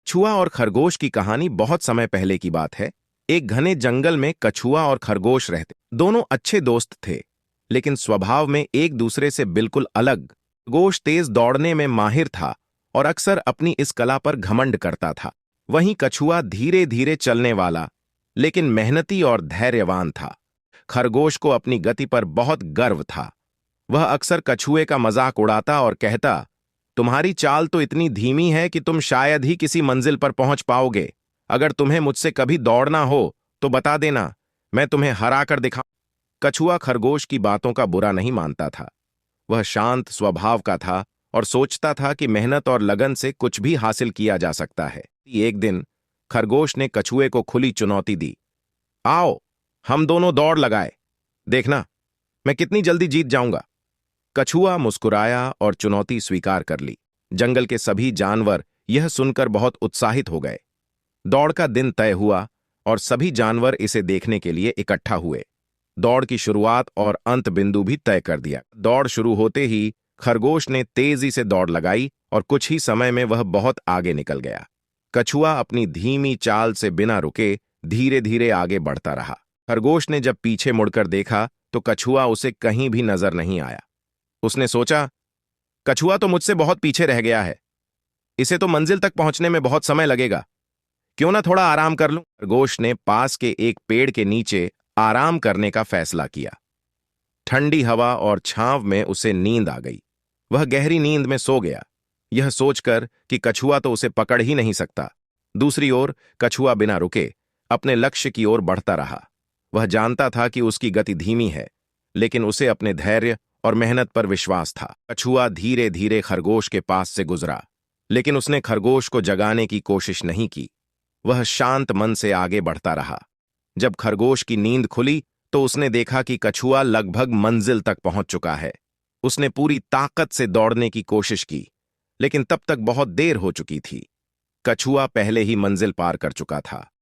कछुआ और खरगोश की कहानी बहुत समय पहले की बात है। एक घने जंगल में कछुआ और खरगोश रहते। दोनों अच्छे दोस्त थे, लेकिन स्वभाव में एक दूसरे से बिल्कुल अलग। खरगोश तेज दौड़ने में माहिर था और अक्सर अपनी इस कला पर घमंड करता था। वहीं कछुआ धीरे धीरे चलने वाला, लेकिन मेहनती और धैर्यवान था। खरगोश को अपनी गति पर बहुत गर्व था। वह अक्सर कछुए का मजाक उड़ाता और कहता, तुम्हारी चाल तो इतनी धीमी है कि तुम शायद ही किसी मंजिल पर पहुंच पाओगे। अगर तुम्हें मुझसे कभी दौड़ना हो तो बता देना, मैं तुम्हें हरा कर दिखाऊं। कछुआ खरगोश की बातों का बुरा नहीं मानता था। वह शांत स्वभाव का था और सोचता था कि मेहनत और लगन से कुछ भी हासिल किया जा सकता है। एक दिन खरगोश ने कछुए को खुली चुनौती दी। आओ, हम दोनों दौड़ लगाए, देखना मैं कितनी जल्दी जीत जाऊंगा। कछुआ मुस्कुराया और चुनौती स्वीकार कर ली। जंगल के सभी जानवर यह सुनकर बहुत उत्साहित हो गए। दौड़ का दिन तय हुआ और सभी जानवर इसे देखने के लिए इकट्ठा हुए। दौड़ की शुरुआत और अंत बिंदु भी तय कर दिया। दौड़ शुरू होते ही खरगोश ने तेजी से दौड़ लगाई और कुछ ही समय में वह बहुत आगे निकल गया। कछुआ अपनी धीमी चाल से बिना रुके धीरे धीरे आगे बढ़ता रहा। खरगोश ने जब पीछे मुड़कर देखा तो कछुआ उसे कहीं भी नजर नहीं आया। उसने सोचा, कछुआ तो मुझसे बहुत पीछे रह गया है, इसे तो मंजिल तक पहुंचने में बहुत समय लगेगा। क्यों ना थोड़ा आराम कर लूं। खरगोश ने पास के एक पेड़ के नीचे आराम करने का फैसला किया। ठंडी हवा और छांव में उसे नींद आ गई। वह गहरी नींद में सो गया, यह सोचकर कि कछुआ तो उसे पकड़ ही नहीं सकता। दूसरी ओर कछुआ बिना रुके अपने लक्ष्य की ओर बढ़ता रहा। वह जानता था कि उसकी गति धीमी है, लेकिन उसे अपने धैर्य और मेहनत पर विश्वास था। कछुआ धीरे धीरे खरगोश के पास से गुजरा, लेकिन उसने खरगोश को जगाने की कोशिश नहीं की। वह शांत मन से आगे बढ़ता रहा। जब खरगोश की नींद खुली तो उसने देखा कि कछुआ लगभग मंजिल तक पहुंच चुका है। उसने पूरी ताकत से दौड़ने की कोशिश की, लेकिन तब तक बहुत देर हो चुकी थी। कछुआ पहले ही मंजिल पार कर चुका था।